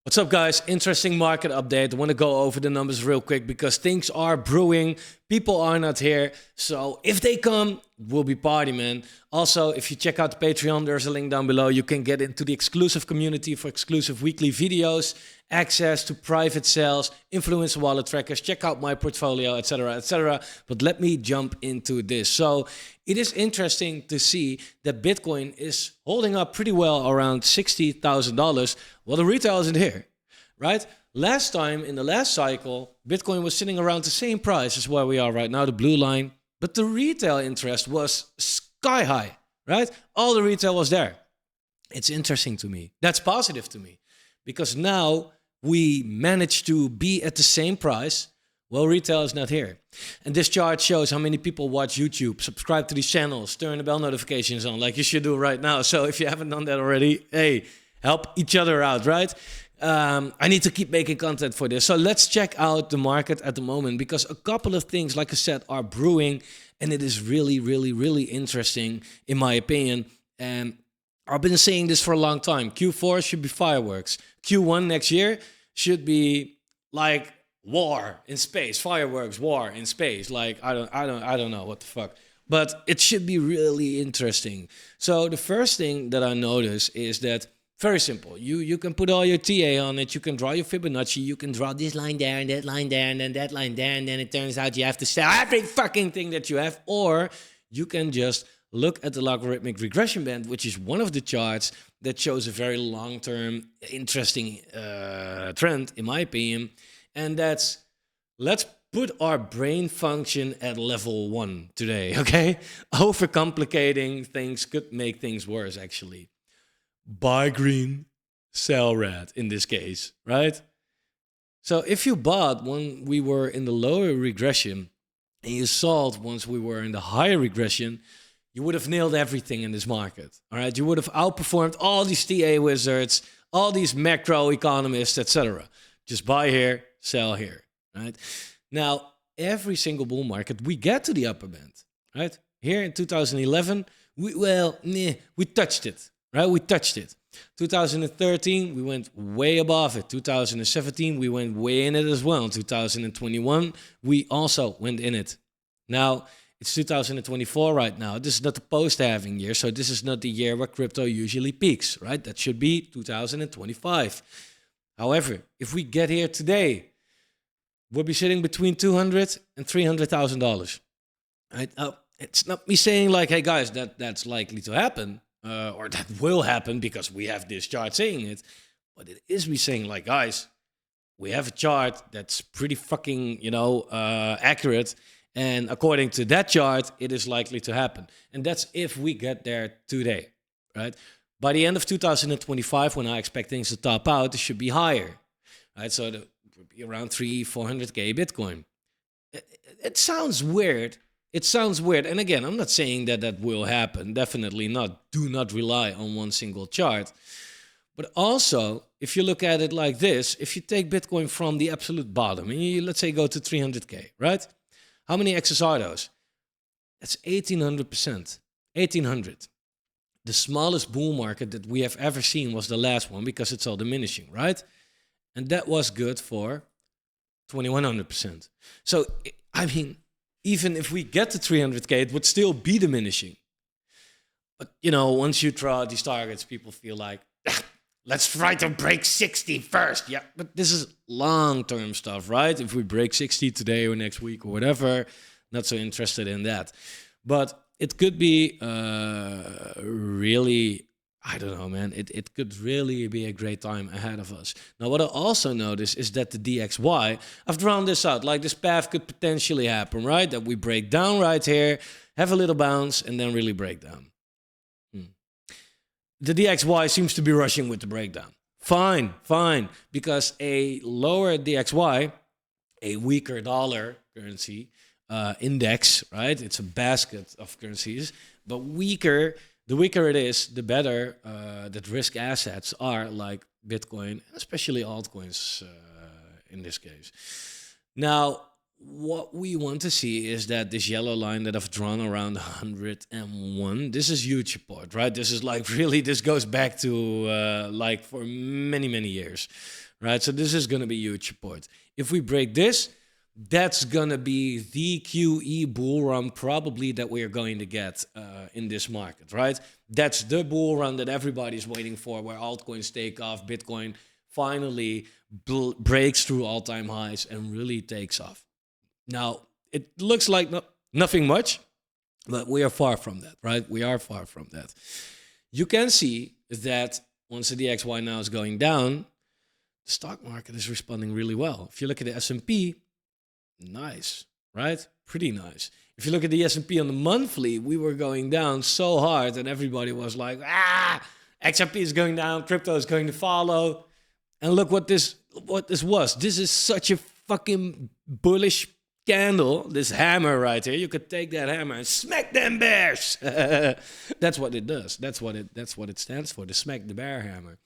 What's up, guys? Interesting market update. I want to go over the numbers real quick because things are brewing. People are not here. So if they come, we'll be party, man. Also, if you check out the Patreon, there's a link down below. You can get into the exclusive community for exclusive weekly videos, access to private sales, influencer wallet trackers, check out my portfolio, etc., etc. But let me jump into this. So it is interesting to see that Bitcoin is holding up pretty well around $60,000. Well, the retail isn't here, right? Last time in the last cycle, Bitcoin was sitting around the same price as where we are right now, the blue line, but the retail interest was sky high, right? All the retail was there. It's interesting to me. That's positive to me because now we managed to be at the same price. Well, retail is not here. And this chart shows how many people watch YouTube, subscribe to these channels, turn the bell notifications on like you should do right now. So if you haven't done that already, hey, help each other out, right? I need to keep making content for this. So let's check out the market at the moment because a couple of things, like I said, are brewing. And it is really, really, really interesting, in my opinion. And I've been saying this for a long time. Q4 should be fireworks. Q1 next year should be like war in space, fireworks, war in space. Like I don't know what the fuck, but it should be really interesting. So the first thing that I notice is that very simple. You can put all your TA on it. You can draw your Fibonacci. You can draw this line there and that line there and then that line there, and then it turns out you have to sell every fucking thing that you have, or you can just look at the logarithmic regression band, which is one of the charts that shows a very long-term, interesting trend, in my opinion. And that's, let's put our brain function at level 1 today, okay? Overcomplicating things could make things worse, actually. Buy green, sell red in this case, right? So if you bought when we were in the lower regression and you sold once we were in the higher regression, you would have nailed everything in this market, all right? You would have outperformed all these TA wizards, all these macro economists, etc. Just buy here, sell here, right? Now, every single bull market, we get to the upper band, right? Here in 2011, we touched it, right? We touched it. 2013, we went way above it. 2017, we went way in it as well. In 2021, we also went in it. Now, it's 2024 right now. This is not the post-halving year, so this is not the year where crypto usually peaks, right? That should be 2025. However, if we get here today, we'll be sitting between $200,000 and $300,000. Right? It's not me saying like, hey guys, that's likely to happen, or that will happen because we have this chart saying it. But it is me saying like, guys, we have a chart that's pretty fucking, accurate. And according to that chart, it is likely to happen. And that's if we get there today, right? By the end of 2025, when I expect things to top out, it should be higher, right? So it would be around 400K Bitcoin. It sounds weird. It sounds weird. And again, I'm not saying that will happen. Definitely not. Do not rely on one single chart. But also, if you look at it like this, if you take Bitcoin from the absolute bottom, and you, let's say, go to 300K, right? How many X's are those? That's 1,800%. 1,800. The smallest bull market that we have ever seen was the last one because it's all diminishing, right? And that was good for 2,100%. So, I mean, even if we get to 300K, it would still be diminishing. But, once you draw these targets, people feel like, let's try to break 60 first. Yeah, but this is long-term stuff, right? If we break 60 today or next week or whatever, not so interested in that. But it could be really, I don't know, man. It could really be a great time ahead of us. Now, what I also notice is that the DXY, I've drawn this out, like this path could potentially happen, right? That we break down right here, have a little bounce, and then really break down. The DXY seems to be rushing with the breakdown. Fine, because a lower DXY, a weaker dollar currency index, right? It's a basket of currencies, but the weaker it is, the better that risk assets are, like Bitcoin, especially altcoins in this case. Now, what we want to see is that this yellow line that I've drawn around 101, this is huge support, right? This is like really, this goes back to like for many, many years, right? So this is going to be huge support. If we break this, that's going to be the QE bull run probably that we are going to get in this market, right? That's the bull run that everybody's waiting for, where altcoins take off, Bitcoin finally breaks through all-time highs and really takes off. Now, it looks like nothing much, but we are far from that, right? We are far from that. You can see that once the DXY now is going down, the stock market is responding really well. If you look at the S&P, nice, right? Pretty nice. If you look at the S&P on the monthly, we were going down so hard and everybody was like, XRP is going down, crypto is going to follow. And look what this was. This is such a fucking bullish candle, this hammer right here. You could take that hammer and smack them bears. That's what it does. That's what it stands for, the smack the bear hammer.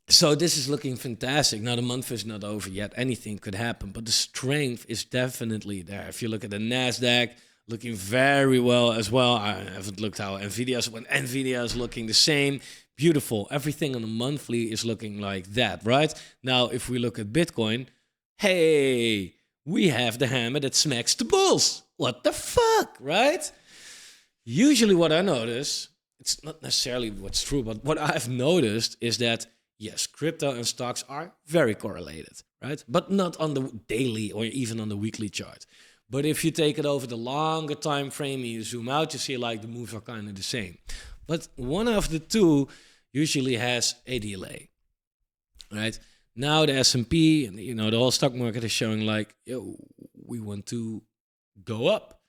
So this is looking fantastic. Now the month is not over yet. Anything could happen, but the strength is definitely there. If you look at the Nasdaq, looking very well as well. I haven't looked how Nvidia is looking the same. Beautiful. Everything on the monthly is looking like that, right? Now, if we look at Bitcoin, hey, we have the hammer that smacks the bulls. What the fuck, right? Usually what I notice, it's not necessarily what's true, but what I've noticed is that, yes, crypto and stocks are very correlated, right? But not on the daily or even on the weekly chart. But if you take it over the longer time frame and you zoom out, you see like the moves are kind of the same. But one of the two usually has a delay, right? Now the S&P and the whole stock market is showing like, yo, we want to go up.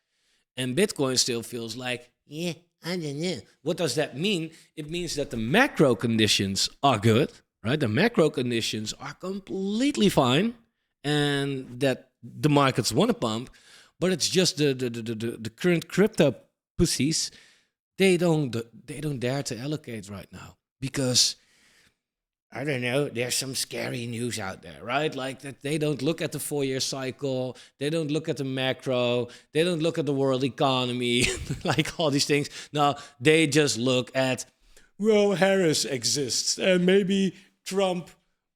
And Bitcoin still feels like, yeah, I don't know. What does that mean? It means that the macro conditions are good, right? The macro conditions are completely fine and that the markets want to pump, but it's just the current crypto pussies, they don't dare to allocate right now because, I don't know, there's some scary news out there, right? Like that they don't look at the 4-year cycle, they don't look at the macro, they don't look at the world economy, like all these things. No, they just look at, well, Harris exists and maybe Trump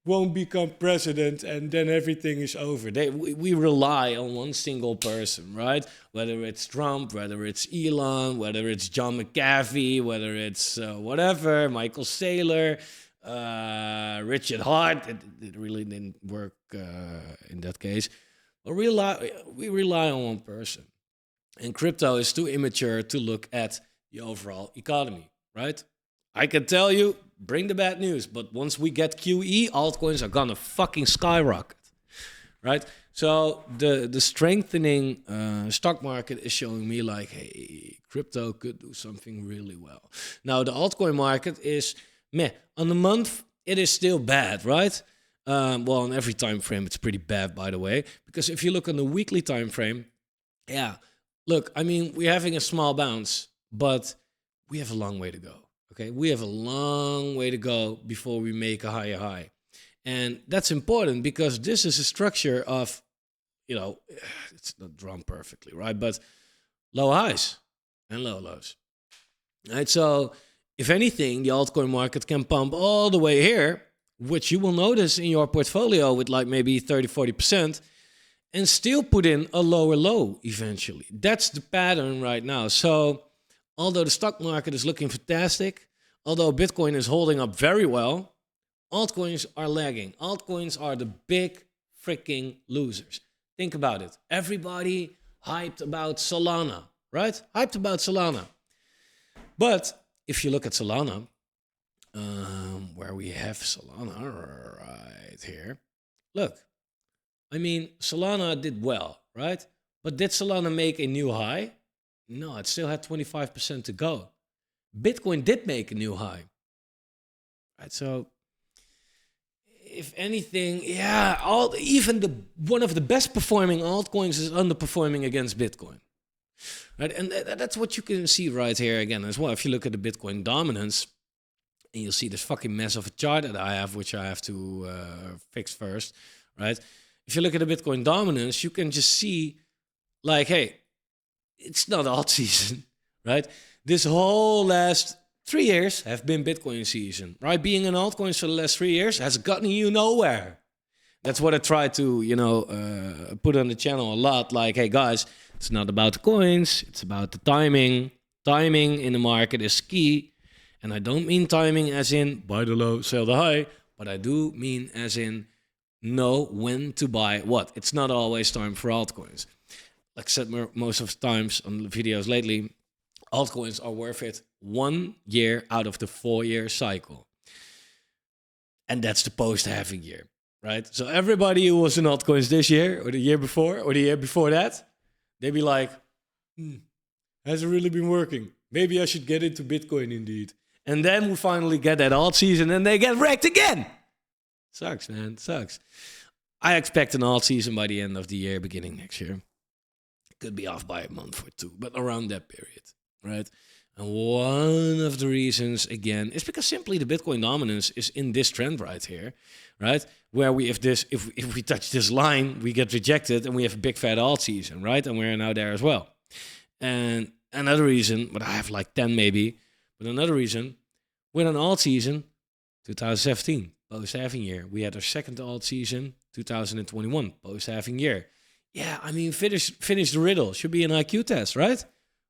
won't become president and then everything is over. We rely on one single person, right? Whether it's Trump, whether it's Elon, whether it's John McAfee, whether it's whatever, Michael Saylor, Richard Hart. It really didn't work in that case. But we rely on one person. And crypto is too immature to look at the overall economy, right? I can tell you, bring the bad news, but once we get QE, altcoins are gonna fucking skyrocket, right? So the strengthening stock market is showing me like, hey, crypto could do something really well. Now the altcoin market is meh. On the month, it is still bad, right? Well, on every time frame, it's pretty bad, by the way, because if you look on the weekly time frame, yeah, look, I mean, we're having a small bounce, but we have a long way to go. Okay, we have a long way to go before we make a higher high. And that's important because this is a structure of, it's not drawn perfectly, right? But low highs and low lows. Right? So if anything, the altcoin market can pump all the way here, which you will notice in your portfolio with like maybe 30, 40%, and still put in a lower low eventually. That's the pattern right now. So although the stock market is looking fantastic, although Bitcoin is holding up very well, altcoins are lagging. Altcoins are the big freaking losers. Think about it. Everybody hyped about Solana, right? Hyped about Solana. But if you look at Solana, where we have Solana right here, look, I mean, Solana did well, right? But did Solana make a new high? No, it still had 25% to go. Bitcoin did make a new high. Right, so if anything, yeah, even one of the best performing altcoins is underperforming against Bitcoin. Right, and that's what you can see right here again as well. If you look at the Bitcoin dominance, and you'll see this fucking mess of a chart that I have, which I have to fix first, right? If you look at the Bitcoin dominance, you can just see, like, hey, it's not alt season, right? This whole last 3 years have been Bitcoin season, right? Being in altcoins for the last 3 years has gotten you nowhere. That's what I try to, put on the channel a lot. Like, hey guys, it's not about the coins, it's about the timing. Timing in the market is key. And I don't mean timing as in buy the low, sell the high, but I do mean as in know when to buy what. It's not always time for altcoins. Like I said most of the times on the videos lately, altcoins are worth it 1 year out of the 4-year cycle. And that's the post-halving year, right? So everybody who was in altcoins this year or the year before or the year before that, they'd be like, has it really been working? Maybe I should get into Bitcoin indeed. And then we finally get that alt season and they get wrecked again. Sucks, man, sucks. I expect an alt season by the end of the year, beginning next year. Could be off by a month or two, but around that period, right? And one of the reasons, again, is because simply the Bitcoin dominance is in this trend right here, right? Where if we touch this line, we get rejected and we have a big fat alt season, right? And we're now there as well. And another reason, but I have like 10 maybe, but another reason, with an alt season, 2017, post-halving year. We had our second alt season, 2021, post-halving year. Yeah, I mean, finish the riddle. Should be an IQ test, right?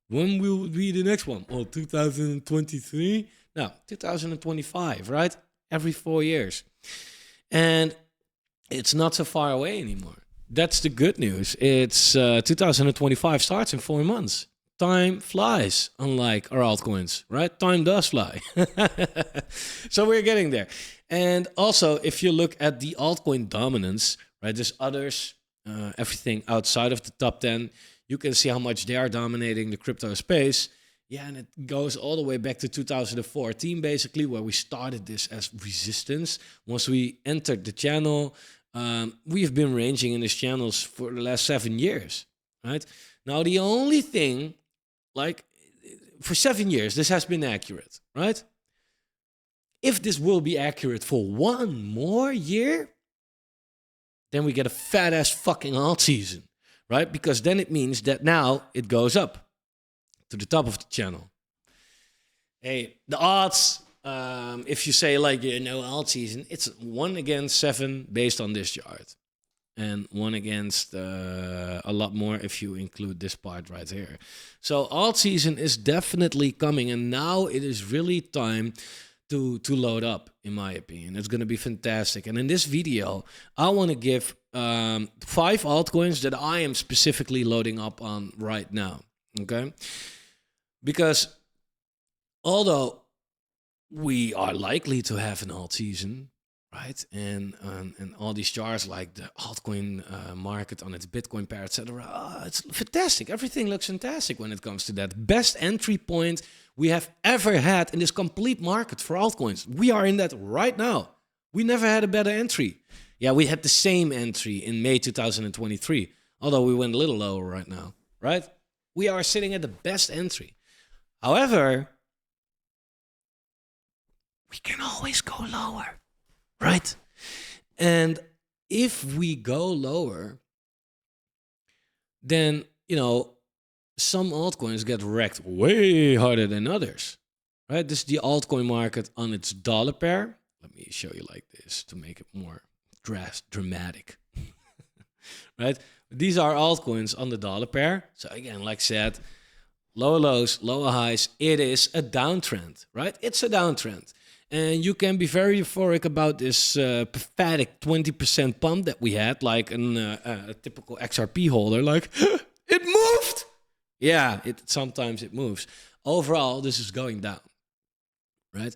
When will be the next one? Oh, 2023? No, 2025, right? Every 4 years. And it's not so far away anymore. That's the good news. It's 2025 starts in 4 months. Time flies, unlike our altcoins, right? Time does fly. So we're getting there. And also, if you look at the altcoin dominance, right, there's others, everything outside of the top 10, you can see how much they are dominating the crypto space. Yeah, and it goes all the way back to 2014, basically, where we started this as resistance. Once we entered the channel, we have been ranging in these channels for the last 7 years, right? Now, the only thing, like, for 7 years, this has been accurate, right? If this will be accurate for 1 more year, then we get a fat-ass fucking alt season, right? Because then it means that now it goes up to the top of the channel. Hey, the odds, if you say like, alt season, it's 1 against 7 based on this chart. And 1 against a lot more if you include this part right here. So alt season is definitely coming, and now it is really time to load up, in my opinion. It's going to be fantastic. And in this video, I want to give 5 altcoins that I am specifically loading up on right now, okay? Because although we are likely to have an alt season, right? And all these charts like the altcoin market on its Bitcoin pair, etc. It's fantastic. Everything looks fantastic when it comes to that. Best entry point we have ever had in this complete market for altcoins. We are in that right now. We never had a better entry. Yeah, we had the same entry in May 2023, although we went a little lower right now, right? We are sitting at the best entry. However, we can always go lower. Right? And if we go lower, then, some altcoins get wrecked way harder than others. Right? This is the altcoin market on its dollar pair. Let me show you like this to make it more dramatic. Right? These are altcoins on the dollar pair. So again, like I said, lower lows, lower highs. It is a downtrend, right? It's a downtrend. And you can be very euphoric about this pathetic 20% pump that we had, like a typical XRP holder. Like, it moved! Yeah, sometimes it moves. Overall, this is going down, right?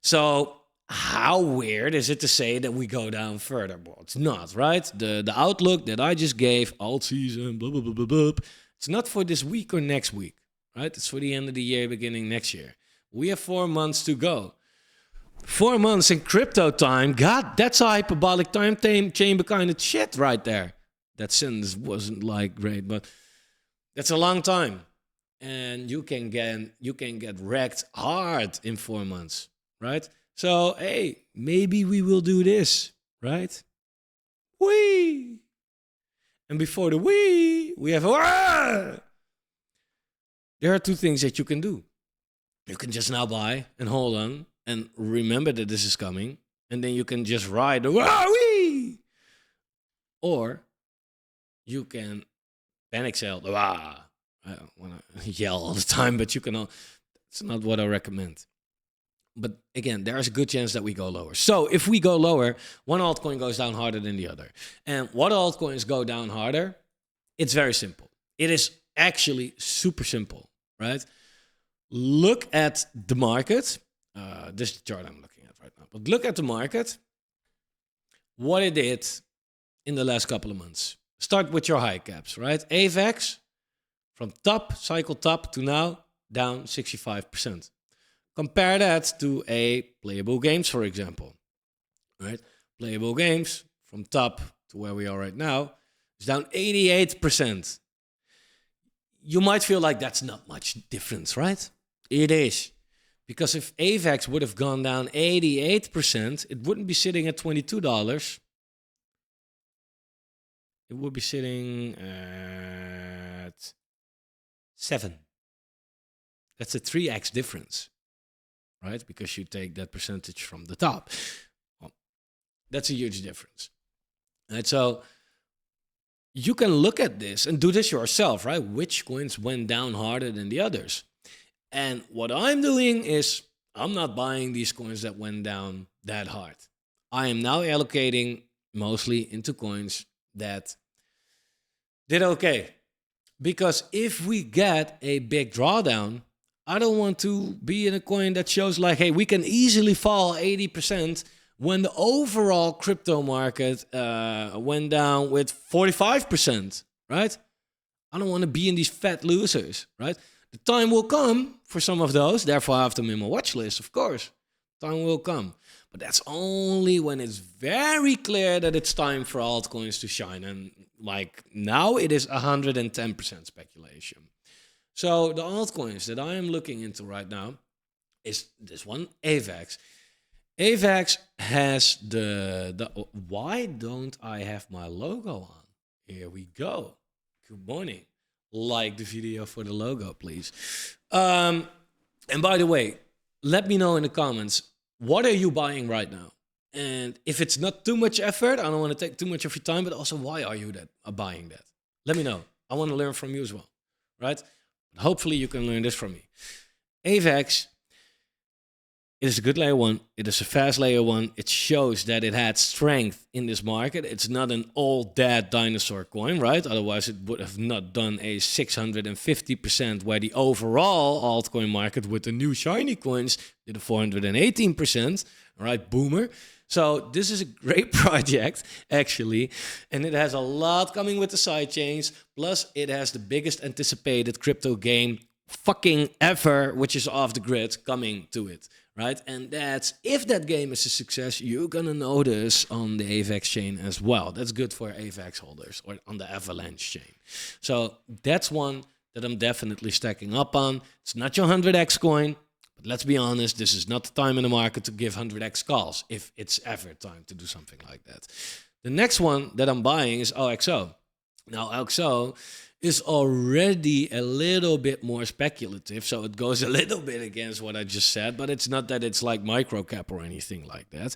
So how weird is it to say that we go down further? Well, it's not, right? The outlook that I just gave, alt season, blah, blah, blah, blah, blah, it's not for this week or next week, right? It's for the end of the year, beginning next year. We have 4 months to go. 4 months in crypto time, God, that's a hyperbolic time chamber kind of shit right there. That sentence wasn't like great, but that's a long time. And you can get wrecked hard in 4 months, right? So, hey, maybe we will do this, right? Whee! And before the whee, we have, there are 2 things that you can do. You can just now buy and hold on and remember that this is coming. And then you can just ride the wah-wee! Or you can panic sell the wah. I don't want to yell all the time, but you can. It's not what I recommend. But again, there is a good chance that we go lower. So if we go lower, one altcoin goes down harder than the other. And what altcoins go down harder? It's very simple. It is actually super simple, right? Look at the market. This is the chart I'm looking at right now. But look at the market. What it did in the last couple of months. Start with your high caps, right? AVAX from top, cycle top to now, down 65%. Compare that to a Playable Games, for example, right? Playable Games from top to where we are right now is down 88%. You might feel like that's not much difference, right? It is. Because if AVAX would have gone down 88%, it wouldn't be sitting at $22. It would be sitting at 7. That's a 3x difference, right? Because you take that percentage from the top. Well, that's a huge difference. Right? So you can look at this and do this yourself, right? Which coins went down harder than the others? And what I'm doing is I'm not buying these coins that went down that hard. I am now allocating mostly into coins that did okay. Because if we get a big drawdown, I don't want to be in a coin that shows like, hey, we can easily fall 80% when the overall crypto market went down with 45%, right? I don't want to be in these fat losers, right? The time will come for some of those. Therefore, I have them in my watch list, of course. Time will come. But that's only when it's very clear that it's time for altcoins to shine. And like now it is 110% speculation. So the altcoins that I am looking into right now is this one, AVAX. AVAX has the why don't I have my logo on? Here we go. Good morning. Like the video for the logo, please. And by the way, let me know in the comments, what are you buying right now? And if it's not too much effort, I don't want to take too much of your time, but also why are you buying that? Let me know. I want to learn from you as well, right? Hopefully you can learn this from me. AVAX, it is a good layer one. It is a fast layer one. It shows that it had strength in this market. It's not an all dead dinosaur coin, right? Otherwise it would have not done a 650% where the overall altcoin market with the new shiny coins did a 418%, right? Boomer. So this is a great project, actually, and it has a lot coming with the sidechains. Plus, it has the biggest anticipated crypto game fucking ever, which is off the grid, coming to it, right? And that's, if that game is a success, you're gonna notice on the AVAX chain as well. That's good for AVAX holders, or on the Avalanche chain. So that's one that I'm definitely stacking up on. It's not your 100x coin. But let's be honest, this is not the time in the market to give 100x calls, if it's ever time to do something like that. The next one that I'm buying is OXO. Now, OXO is already a little bit more speculative, so it goes a little bit against what I just said, but it's not that it's like microcap or anything like that.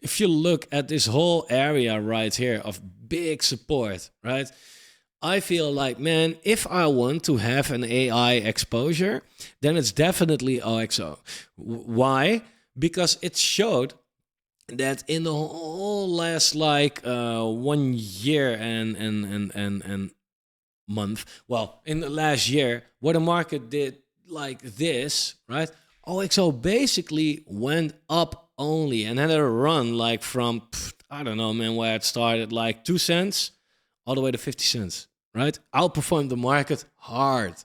If you look at this whole area right here of big support, right? I feel like, man, if I want to have an AI exposure, then it's definitely OXO. Why? Because it showed that in the whole last 1 year and month, well, in the last year, where the market did like this, right? OXO basically went up only and had a run like from, I don't know, man, where it started like 2 cents all the way to 50 cents, right? Outperformed the market hard.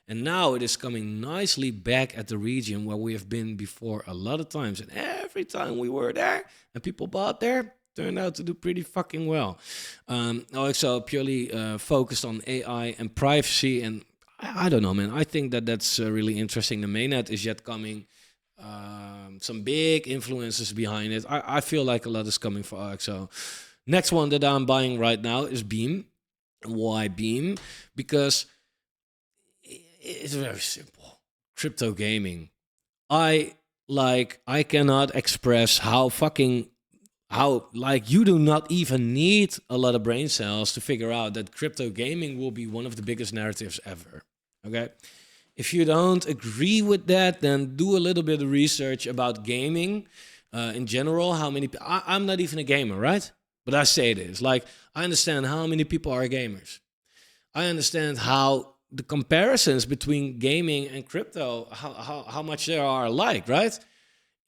And now it is coming nicely back at the region where we have been before a lot of times. And every time we were there and people bought there, turned out to do pretty fucking well. Also purely focused on AI and privacy. And I don't know, man. I think that that's really interesting. The mainnet is yet coming. Some big influences behind it. I feel like a lot is coming for OXO. Next one that I'm buying right now is Beam. Why Beam? Because it's very simple. Crypto gaming. I cannot express how like you do not even need a lot of brain cells to figure out that crypto gaming will be one of the biggest narratives ever. Okay? If you don't agree with that, then do a little bit of research about gaming in general. How many? I'm not even a gamer, right? But I say this. Like, I understand how many people are gamers. I understand how the comparisons between gaming and crypto, how much there are alike, right?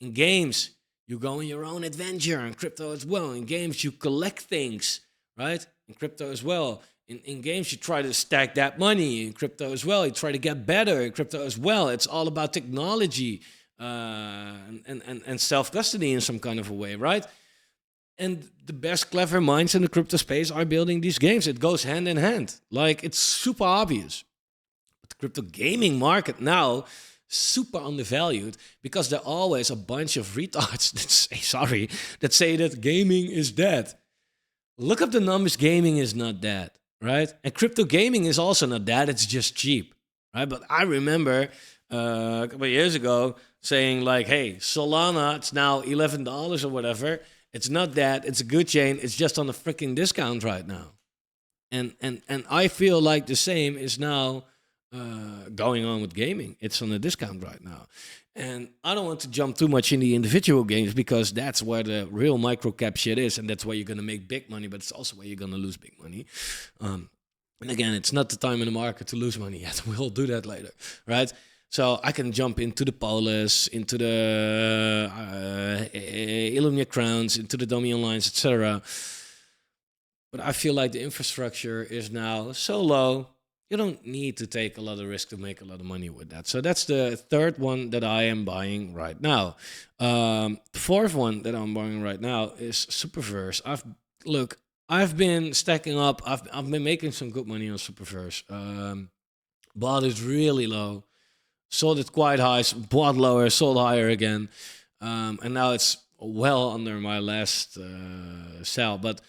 In games, you go on your own adventure. In crypto as well. In games, you collect things, right? In crypto as well. In games, you try to stack that money. In crypto as well, you try to get better. In crypto as well, it's all about technology and self custody in some kind of a way, right? And the best clever minds in the crypto space are building these games. It goes hand in hand. Like, it's super obvious. But the crypto gaming market now, super undervalued because there are always a bunch of retards that say that gaming is dead. Look up the numbers. Gaming is not dead, right? And crypto gaming is also not dead. It's just cheap, right? But I remember a couple of years ago saying like, hey, Solana, it's now $11 or whatever. It's not that. It's a good chain. It's just on a freaking discount right now. And I feel like the same is now going on with gaming. It's on a discount right now. And I don't want to jump too much in the individual games because that's where the real micro cap shit is. And that's where you're going to make big money, but it's also where you're going to lose big money. And again, it's not the time in the market to lose money yet. We'll do that later, right? So I can jump into the Polis, into the Illumia Crowns, into the Domion Lines, etc. But I feel like the infrastructure is now so low, you don't need to take a lot of risk to make a lot of money with that. So that's the third one that I am buying right now. The fourth one that I'm buying right now is Superverse. I've been stacking up. I've been making some good money on Superverse. Bought it really low, sold it quite high, bought lower, sold higher again, and now it's well under my last sell. But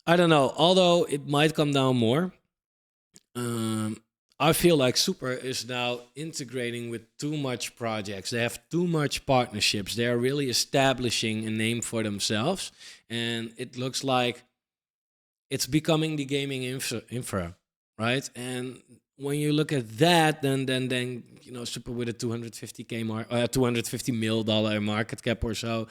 I don't know. Although it might come down more, I feel like Super is now integrating with too much projects. They have too much partnerships. They are really establishing a name for themselves, and it looks like it's becoming the gaming infra, right? And when you look at that, then Super with a 250k mark, $250 million market cap or so,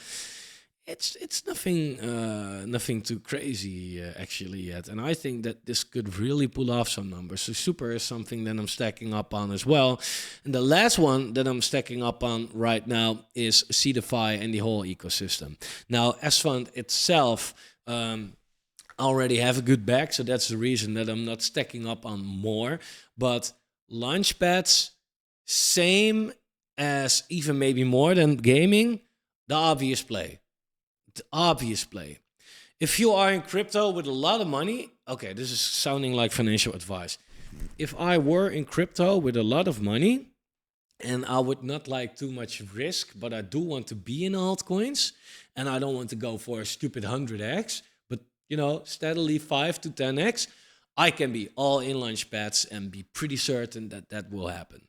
it's nothing too crazy actually yet. And I think that this could really pull off some numbers. So Super is something that I'm stacking up on as well. And the last one that I'm stacking up on right now is Seedify and the whole ecosystem. Now, S-Fund itself already have a good bag, so that's the reason that I'm not stacking up on more. But Launchpads, same as even maybe more than gaming, the obvious play. If you are in crypto with a lot of money, okay, this is sounding like financial advice. If I were in crypto with a lot of money and I would not like too much risk, but I do want to be in altcoins and I don't want to go for a stupid 100x, but steadily 5 to 10x, I can be all in Launchpads and be pretty certain that that will happen.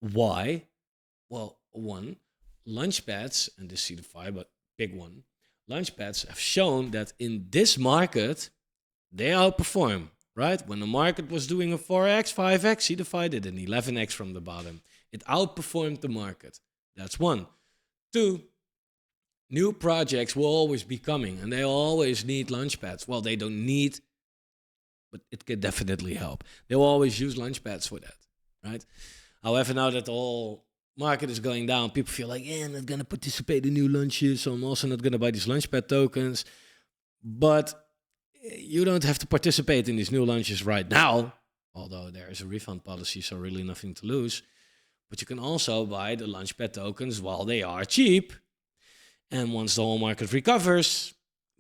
Why? Well, one, Launchpads, and this Seedify, but big one, Launchpads have shown that in this market, they outperform, right? When the market was doing a 4x, 5x, Seedify did an 11x from the bottom. It outperformed the market. That's one. Two, new projects will always be coming, and they always need Launchpads. Well, they don't need, but it could definitely help. They will always use Launchpads for that, right? However, now that the whole market is going down, people feel like, I'm not going to participate in new launches, so I'm also not going to buy these Launchpad tokens. But you don't have to participate in these new launches right now, although there is a refund policy, so really nothing to lose. But you can also buy the Launchpad tokens while they are cheap. And once the whole market recovers,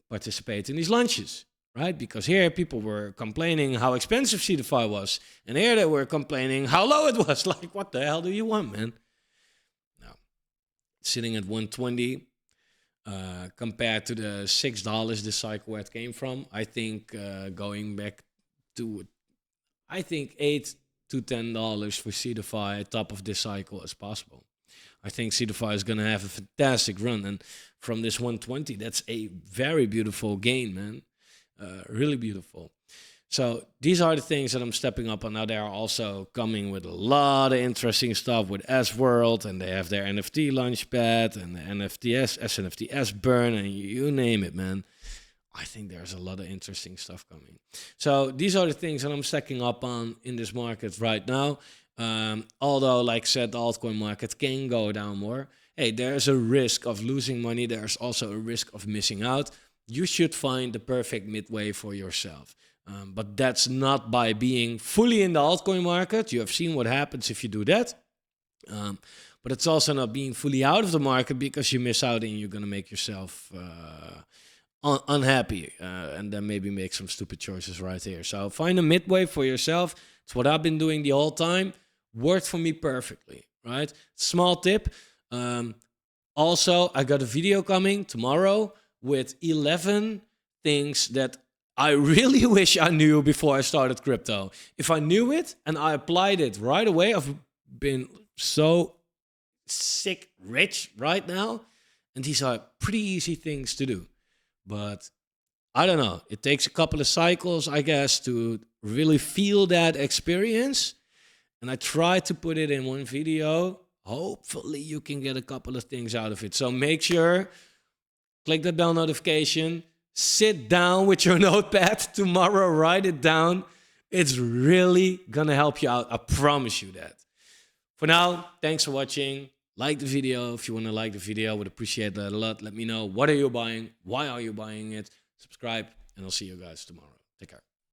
participate in these launches, right? Because here people were complaining how expensive Seedify was. And here they were complaining how low it was. Like, what the hell do you want, man? Now, sitting at 120 compared to the $6 this cycle where it came from, I think going back to, I think 8 to $10 for CeDeFi top of this cycle as possible. I think CeDeFi is going to have a fantastic run. And from this 120, that's a very beautiful gain, man. Really beautiful. So these are the things that I'm stepping up on. Now they are also coming with a lot of interesting stuff with S-World, and they have their NFT Launchpad and the SNFTS burn, and you name it, man. I think there's a lot of interesting stuff coming. So these are the things that I'm stacking up on in this market right now. Although, like I said, the altcoin market can go down more. Hey, there's a risk of losing money. There's also a risk of missing out. You should find the perfect midway for yourself. But that's not by being fully in the altcoin market. You have seen what happens if you do that. But it's also not being fully out of the market because you miss out and you're going to make yourself unhappy and then maybe make some stupid choices right here. So find a midway for yourself. It's what I've been doing the whole time. Worked for me perfectly, right? Small tip. Also, I got a video coming tomorrow with 11 things that I really wish I knew before I started crypto. If I knew it and I applied it right away, I've been so sick rich right now. And these are pretty easy things to do. But I don't know. It takes a couple of cycles, I guess, to really feel that experience. And I try to put it in one video. Hopefully you can get a couple of things out of it. So make sure, click that bell notification. Sit down with your notepad tomorrow, write it down. It's really gonna help you out. I promise you that. For now, thanks for watching. Like the video if you wanna like the video. I would appreciate that a lot. Let me know, what are you buying? Why are you buying it? Subscribe, and I'll see you guys tomorrow. Take care.